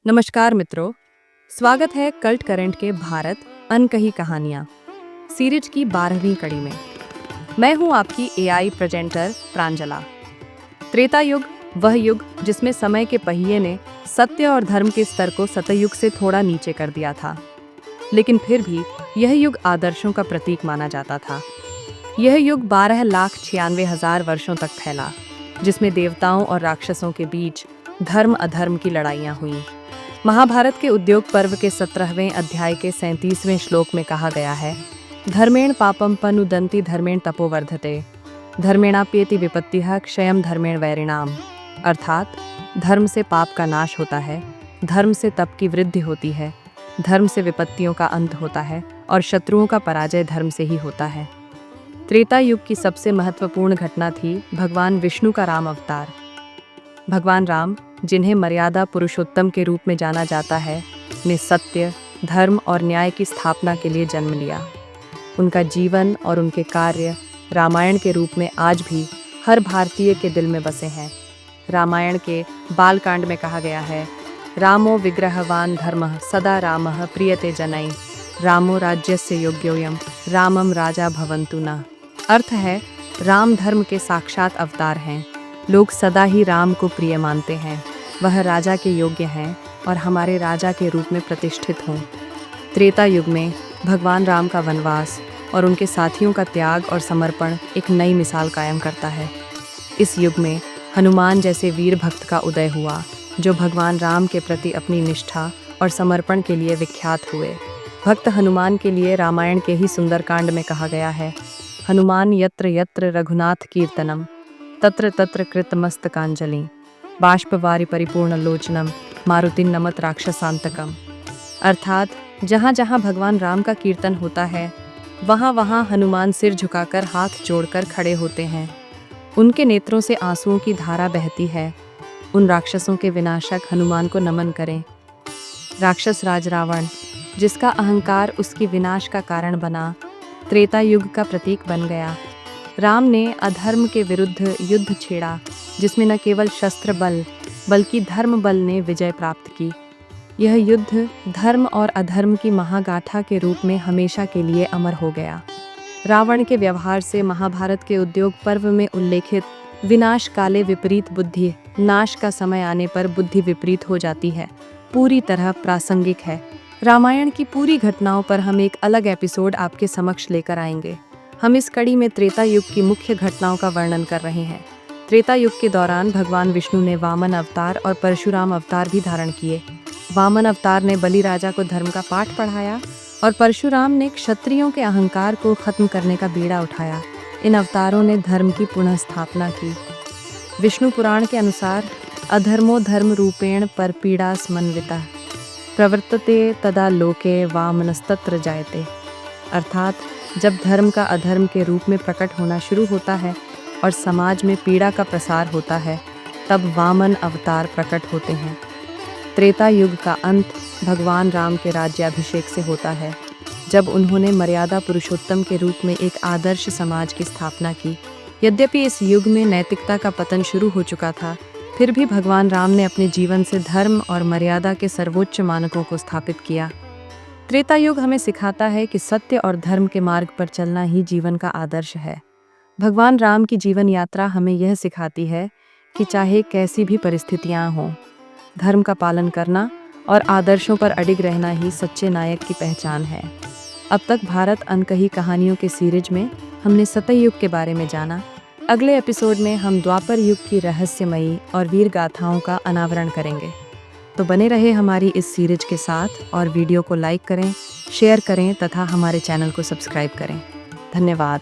नमस्कार मित्रों, स्वागत है कल्ट करंट के भारत अनकही कहानियाँ सीरीज की 12वीं कड़ी में। मैं हूँ आपकी एआई प्रेजेंटर प्रांजला। त्रेता युग वह युग जिसमें समय के पहिए ने सत्य और धर्म के स्तर को सतयुग से थोड़ा नीचे कर दिया था, लेकिन फिर भी यह युग आदर्शों का प्रतीक माना जाता था। यह युग 12,96,000 वर्षों तक फैला, जिसमें देवताओं और राक्षसों के बीच धर्म अधर्म की लड़ाइयाँ हुईं। महाभारत के उद्योग पर्व के 17वें अध्याय के 37वें श्लोक में कहा गया है, धर्मेण पापम पनुदन्ति धर्मेण तपोवर्धते धर्मेणाप्येति विपत्तिः क्षयं धर्मेण वैरिणाम। अर्थात धर्म से पाप का नाश होता है, धर्म से तप की वृद्धि होती है, धर्म से विपत्तियों का अंत होता है और शत्रुओं का पराजय धर्म से ही होता है। त्रेता युग की सबसे महत्वपूर्ण घटना थी भगवान विष्णु का राम अवतार। भगवान राम, जिन्हें मर्यादा पुरुषोत्तम के रूप में जाना जाता है, ने सत्य, धर्म और न्याय की स्थापना के लिए जन्म लिया। उनका जीवन और उनके कार्य रामायण के रूप में आज भी हर भारतीय के दिल में बसे हैं। रामायण के बालकांड में कहा गया है, रामो विग्रहवान धर्मः सदा रामः प्रीयते जनैः रामो राज्यस्य योग्योऽयं रामम राजा भवन्तु नः। अर्थ है, राम धर्म के साक्षात अवतार हैं, लोग सदा ही राम को प्रिय मानते हैं, वह राजा के योग्य हैं और हमारे राजा के रूप में प्रतिष्ठित हों। त्रेता युग में भगवान राम का वनवास और उनके साथियों का त्याग और समर्पण एक नई मिसाल कायम करता है। इस युग में हनुमान जैसे वीर भक्त का उदय हुआ, जो भगवान राम के प्रति अपनी निष्ठा और समर्पण के लिए विख्यात हुए। भक्त हनुमान के लिए रामायण के ही सुंदरकांड में कहा गया है, हनुमान यत्र यत्र रघुनाथ कीर्तनम तत्र तत्र कृतमस्तकांजलि बाष्पवारि परिपूर्ण लोचनम मारुति नमत राक्षसांतकम। अर्थात जहाँ जहाँ भगवान राम का कीर्तन होता है, वहाँ वहाँ हनुमान सिर झुकाकर हाथ जोड़कर खड़े होते हैं। उनके नेत्रों से आंसुओं की धारा बहती है। उन राक्षसों के विनाशक हनुमान को नमन करें। राक्षस राज रावण, जिसका अहंकार उसकी विनाश का कारण बना, त्रेता युग का प्रतीक बन गया। राम ने अधर्म के विरुद्ध युद्ध छेड़ा, जिसमें न केवल शस्त्र बल बल्कि धर्म बल ने विजय प्राप्त की। यह युद्ध धर्म और अधर्म की महागाथा के रूप में हमेशा के लिए अमर हो गया। रावण के व्यवहार से महाभारत के उद्योग पर्व में उल्लेखित विनाश काले विपरीत बुद्धि, नाश का समय आने पर बुद्धि विपरीत हो जाती है, पूरी तरह प्रासंगिक है। रामायण की पूरी घटनाओं पर हम एक अलग एपिसोड आपके समक्ष लेकर आएंगे। हम इस कड़ी में त्रेता युग की मुख्य घटनाओं का वर्णन कर रहे हैं। त्रेता युग के दौरान भगवान विष्णु ने वामन अवतार और परशुराम अवतार भी धारण किए। वामन अवतार ने बलि राजा को धर्म का पाठ पढ़ाया और परशुराम ने क्षत्रियों के अहंकार को खत्म करने का बीड़ा उठाया। इन अवतारों ने धर्म की पुनः स्थापना की। विष्णु पुराण के अनुसार अधर्मो धर्म रूपेण पर पीड़ा समन्वितः प्रवर्तते तदा लोके वामनस्तत्र जायते। अर्थात जब धर्म का अधर्म के रूप में प्रकट होना शुरू होता है और समाज में पीड़ा का प्रसार होता है, तब वामन अवतार प्रकट होते हैं। त्रेता युग का अंत भगवान राम के राज्याभिषेक से होता है, जब उन्होंने मर्यादा पुरुषोत्तम के रूप में एक आदर्श समाज की स्थापना की। यद्यपि इस युग में नैतिकता का पतन शुरू हो चुका था, फिर भी भगवान राम ने अपने जीवन से धर्म और मर्यादा के सर्वोच्च मानकों को स्थापित किया। त्रेता युग हमें सिखाता है कि सत्य और धर्म के मार्ग पर चलना ही जीवन का आदर्श है। भगवान राम की जीवन यात्रा हमें यह सिखाती है कि चाहे कैसी भी परिस्थितियां हों, धर्म का पालन करना और आदर्शों पर अडिग रहना ही सच्चे नायक की पहचान है। अब तक भारत अनकही कहानियों के सीरीज में हमने सतयुग के बारे में जाना। अगले एपिसोड में हम द्वापर युग की रहस्यमयी और वीर गाथाओं का अनावरण करेंगे। तो बने रहे हमारी इस सीरीज के साथ और वीडियो को लाइक करें, शेयर करें तथा हमारे चैनल को सब्सक्राइब करें। धन्यवाद।